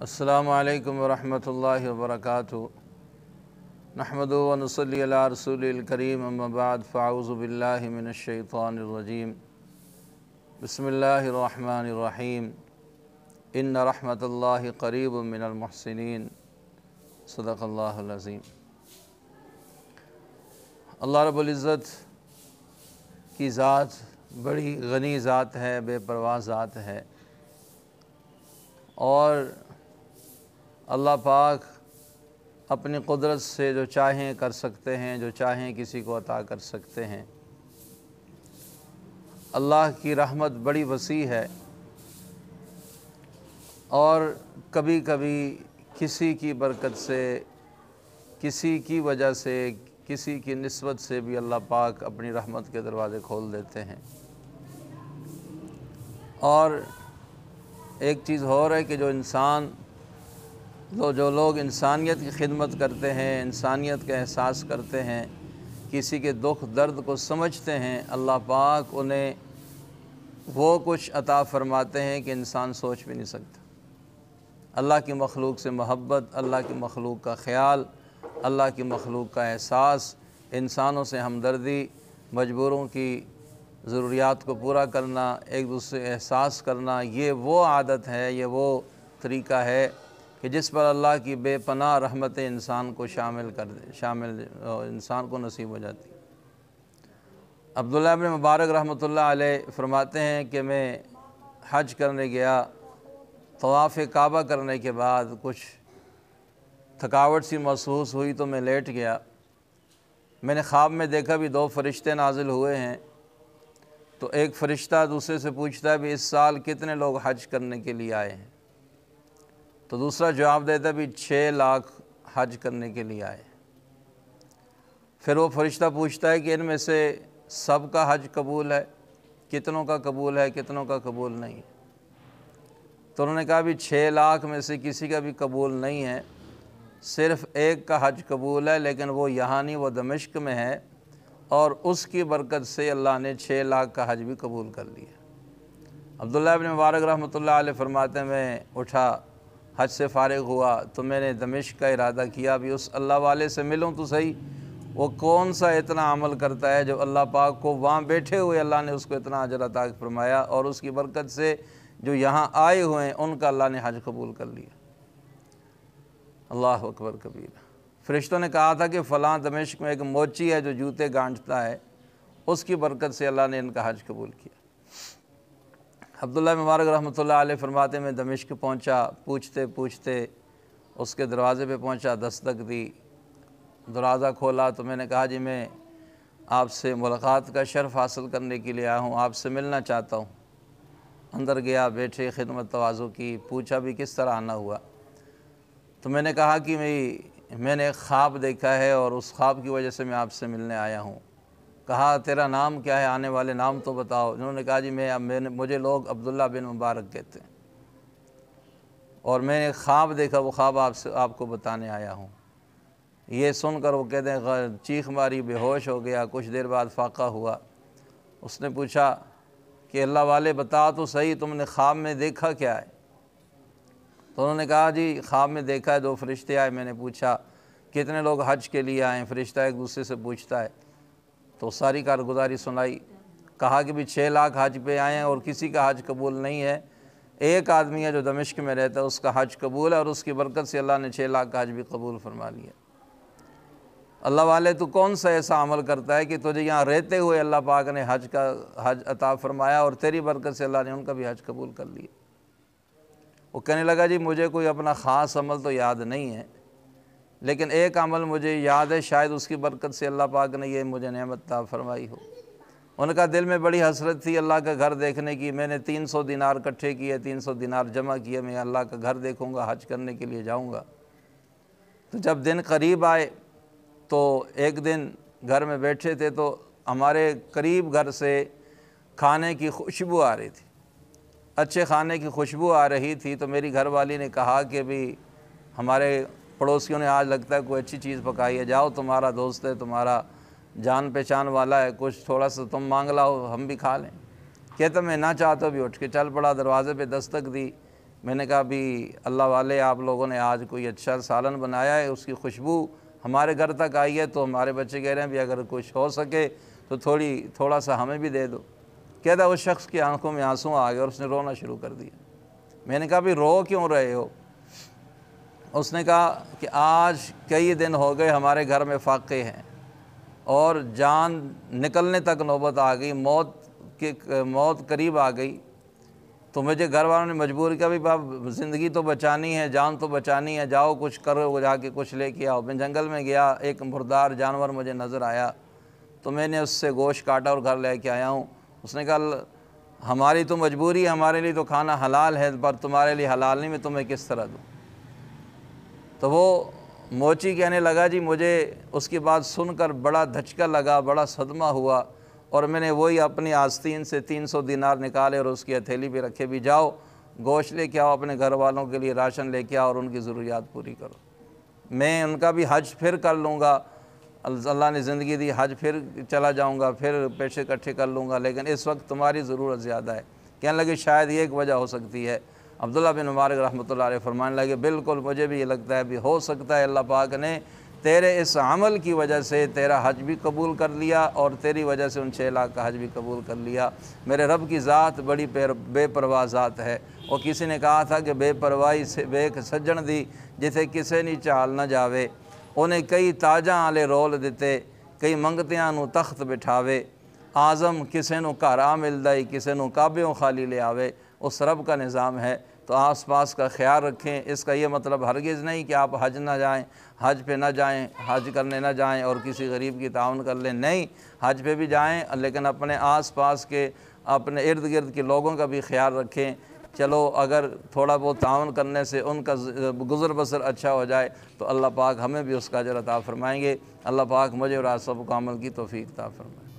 अस्सलामु अलैकुम वरहमतुल्लाहि वबरकातुहू। नहमदु व नुसल्ली अला रसूलिल करीम, अम्मा बाद, फ़अऊज़ु बिल्लाहि मिनश शैतानिर रजीम। बिस्मिल्लाहिर रहमानिर रहीम। इन्न रहमतल्लाहि क़रीबुम मिनल मुहसिनीन। सदक़ल्लाहुल अज़ीम। अल्लाह रब्बुल इज़्ज़त की ज़ात बड़ी गनी ज़ात है, बेपरवाह ज़ात है और अल्लाह पाक अपनी कुदरत से जो चाहें कर सकते हैं, जो चाहें किसी को अता कर सकते हैं। अल्लाह की रहमत बड़ी वसी है और कभी कभी किसी की बरकत से, किसी की वजह से, किसी की निस्बत से भी अल्लाह पाक अपनी रहमत के दरवाज़े खोल देते हैं। और एक चीज़ और है कि जो लोग इंसानियत की खिदमत करते हैं, इंसानियत का एहसास करते हैं, किसी के दुख दर्द को समझते हैं, अल्लाह पाक उन्हें वो कुछ अता फ़रमाते हैं कि इंसान सोच भी नहीं सकता। अल्लाह की मखलूक से मोहब्बत, अल्लाह की मखलूक का ख़याल, अल्लाह की मखलूक का एहसास, इंसानों से हमदर्दी, मजबूरों की ज़रूरियात को पूरा करना, एक दूसरे एहसास करना, ये वो आदत है, ये वो तरीक़ा है कि जिस पर अल्लाह की बेपनाह रहमतें इंसान को इंसान को नसीब हो जाती। अब्दुल्लाह इब्न मुबारक रहमतुल्लाह अलैह फरमाते हैं कि मैं हज करने गया, तवाफ़ काबा करने के बाद कुछ थकावट सी महसूस हुई तो मैं लेट गया। मैंने ख्वाब में देखा भी दो फरिश्ते नाजिल हुए हैं। तो एक फ़रिश्ता दूसरे से पूछता है भी इस साल कितने लोग हज करने के लिए आए हैं। तो दूसरा जवाब देता है भी 6 लाख हज करने के लिए आए। फिर वो फ़रिश्ता पूछता है कि इनमें से सब का हज कबूल है, कितनों का कबूल है, कितनों का कबूल नहीं है। तो उन्होंने कहा भी 6 लाख में से किसी का भी कबूल नहीं है, सिर्फ़ एक का हज कबूल है, लेकिन वो यहाँ नहीं, वो दमिश्क में है और उसकी बरकत से अल्लाह ने 6 लाख का हज भी कबूल कर लिया। अब्दुल्लाह इब्न मुबारक रहमतुल्लाह अलैह फरमाते हैं मैं उठा, हज से फ़ारिग हुआ तो मैंने दमिश्क का इरादा किया भी उस अल्लाह वाले से मिलूँ तो सही, वो कौन सा इतना अमल करता है जो अल्लाह पाक को वहाँ बैठे हुए अल्लाह ने उसको इतना अजर अता फरमाया और उसकी बरकत से जो यहाँ आए हुए हैं उनका अल्लाह ने हज कबूल कर लिया। अल्लाह अकबर कबीर। फ़रिश्तों ने कहा था कि फ़लाँ दमिश्क में एक मोची है जो जूते गांठता है, उसकी बरकत से अल्लाह ने इनका हज कबूल किया। अब्दुल्लाह मुबारक रहमतुल्लाह अलैह फरमाते मैं दमिश्क पहुँचा, पूछते पूछते उसके दरवाज़े पे पहुँचा, दस्तक दी, दरवाज़ा खोला तो मैंने कहा जी मैं आपसे मुलाकात का शर्फ़ हासिल करने के लिए आया हूँ, आपसे मिलना चाहता हूँ। अंदर गया, बैठे, खिदमत तवाज़ु की, पूछा भी किस तरह आना हुआ। तो मैंने कहा कि मैंने एक ख्वाब देखा है और उस ख्वाब की वजह से मैं आपसे मिलने आया हूँ। कहा तेरा नाम क्या है, आने वाले नाम तो बताओ। उन्होंने कहा जी मुझे लोग अब्दुल्ला बिन मुबारक कहते हैं और मैंने एक ख्वाब देखा, वो ख्वाब आपको बताने आया हूँ। ये सुनकर वो कहते हैं चीख मारी, बेहोश हो गया। कुछ देर बाद फाका हुआ। उसने पूछा कि अल्लाह वाले बता तो सही, तुमने ख्वाब में देखा क्या है। तो उन्होंने कहा जी ख्वाब में देखा है 2 फरिश्ते आए। मैंने पूछा कितने लोग हज के लिए आए हैं। फ़रिश्ता एक दूसरे से पूछता है। तो सारी कारगुजारी सुनाई। कहा कि भी 6 लाख हज पे आए हैं और किसी का हज कबूल नहीं है। एक आदमी है जो दमिश्क में रहता है, उसका हज कबूल है और उसकी बरकत से अल्लाह ने 6 लाख का हज भी कबूल फरमा लिया। अल्लाह वाले तू कौन सा ऐसा अमल करता है कि तुझे यहाँ रहते हुए अल्लाह पाक ने हज अता फरमाया और तेरी बरकत से अल्लाह ने उनका भी हज कबूल कर लिया। वो कहने लगा जी मुझे कोई अपना ख़ास अमल तो याद नहीं है, लेकिन एक अमल मुझे याद है, शायद उसकी बरकत से अल्लाह पाक ने ये मुझे नेमत अता फरमाई हो। उनका दिल में बड़ी हसरत थी अल्लाह का घर देखने की। मैंने 300 दिनार इकट्ठे किए, 300 दिनार जमा किए, मैं अल्लाह का घर देखूँगा, हज करने के लिए जाऊँगा। तो जब दिन करीब आए तो एक दिन घर में बैठे थे तो हमारे करीब घर से खाने की खुशबू आ रही थी, अच्छे खाने की खुशबू आ रही थी। तो मेरी घरवाली ने कहा कि भी हमारे पड़ोसियों ने आज लगता है कोई अच्छी चीज़ पकाई है, जाओ तुम्हारा दोस्त है, तुम्हारा जान पहचान वाला है, कुछ थोड़ा सा तुम मांग लाओ, हम भी खा लें। कहता मैं ना चाहता भी उठ के चल पड़ा, दरवाज़े पे दस्तक दी। मैंने कहा भी अल्लाह वाले आप लोगों ने आज कोई अच्छा सालन बनाया है, उसकी खुशबू हमारे घर तक आई है, तो हमारे बच्चे कह रहे हैं भी अगर कुछ हो सके तो थोड़ा सा हमें भी दे दो। कहता उस शख्स की आंखों में आंसू आ गए और उसने रोना शुरू कर दिया। मैंने कहा भी रो क्यों रहे हो? उसने कहा कि आज कई दिन हो गए हमारे घर में फाके हैं और जान निकलने तक नौबत आ गई, मौत करीब आ गई, तो मुझे घर वालों ने मजबूर किया भी बाप ज़िंदगी तो बचानी है, जान तो बचानी है, जाओ कुछ करो, जाके कुछ लेके आओ। मैं जंगल में गया, एक मुर्दार जानवर मुझे नज़र आया तो मैंने उससे गोश्त काटा और घर लेके आया हूँ। उसने कहा हमारी तो मजबूरी है, हमारे लिए तो खाना हलाल है, पर तुम्हारे लिए हलाल नहीं, मैं तुम्हें किस तरह दूँ? तो वो मोची कहने लगा जी मुझे उसकी बात सुनकर बड़ा धचका लगा, बड़ा सदमा हुआ, और मैंने वही अपनी आस्तीन से 300 दिनार निकाले और उसकी हथेली पे रखे भी जाओ गोश्त लेके आओ, अपने घर वालों के लिए राशन लेके आओ और उनकी ज़रूरियात पूरी करो। मैं उनका भी हज फिर कर लूँगा, अल्लाह ने ज़िंदगी दी, हज फिर चला जाऊँगा, फिर पैसे इकट्ठे कर लूँगा, लेकिन इस वक्त तुम्हारी ज़रूरत ज़्यादा है। कहने लगे शायद ये एक वजह हो सकती है। अब्दुल्लाह बिन मुबारक रहमतुल्लाह अलैह फरमाने लगे बिल्कुल मुझे भी ये लगता है भी हो सकता है अल्लाह पाक ने तेरे इस अमल की वजह से तेरा हज भी कबूल कर लिया और तेरी वजह से उन 6 लाख का हज भी कबूल कर लिया। मेरे रब की ज़ात बड़ी बेपरवाह ज़ात है। और किसी ने कहा था कि बेपरवाही से बेख सज्जन दी जिथे किसे नहीं चाल न जावे, उन्हें कई ताजा आले रोल दिते, कई मंगतियां नू तख्त बिठावे, आज़म किसे नू घर आ मिलदा ही किसे नू काबेओं खाली ले आवे। उस रब का निज़ाम है, तो आस पास का ख्याल रखें। इसका ये मतलब हरगिज़ नहीं कि आप हज ना जाएं, हज पे ना जाएं, हज करने ना जाएं और किसी गरीब की ताउन कर लें, नहीं, हज पे भी जाएं, लेकिन अपने आस पास के अपने इर्द गिर्द के लोगों का भी ख्याल रखें। चलो अगर थोड़ा बहुत ताउन करने से उनका गुज़र बसर अच्छा हो जाए तो अल्लाह पाक हमें भी उसका अजर अता फ़रमाएँगे। अल्लाह पाक मुझे और आप सबको अमल की तौफ़ीक अता फ़रमाए।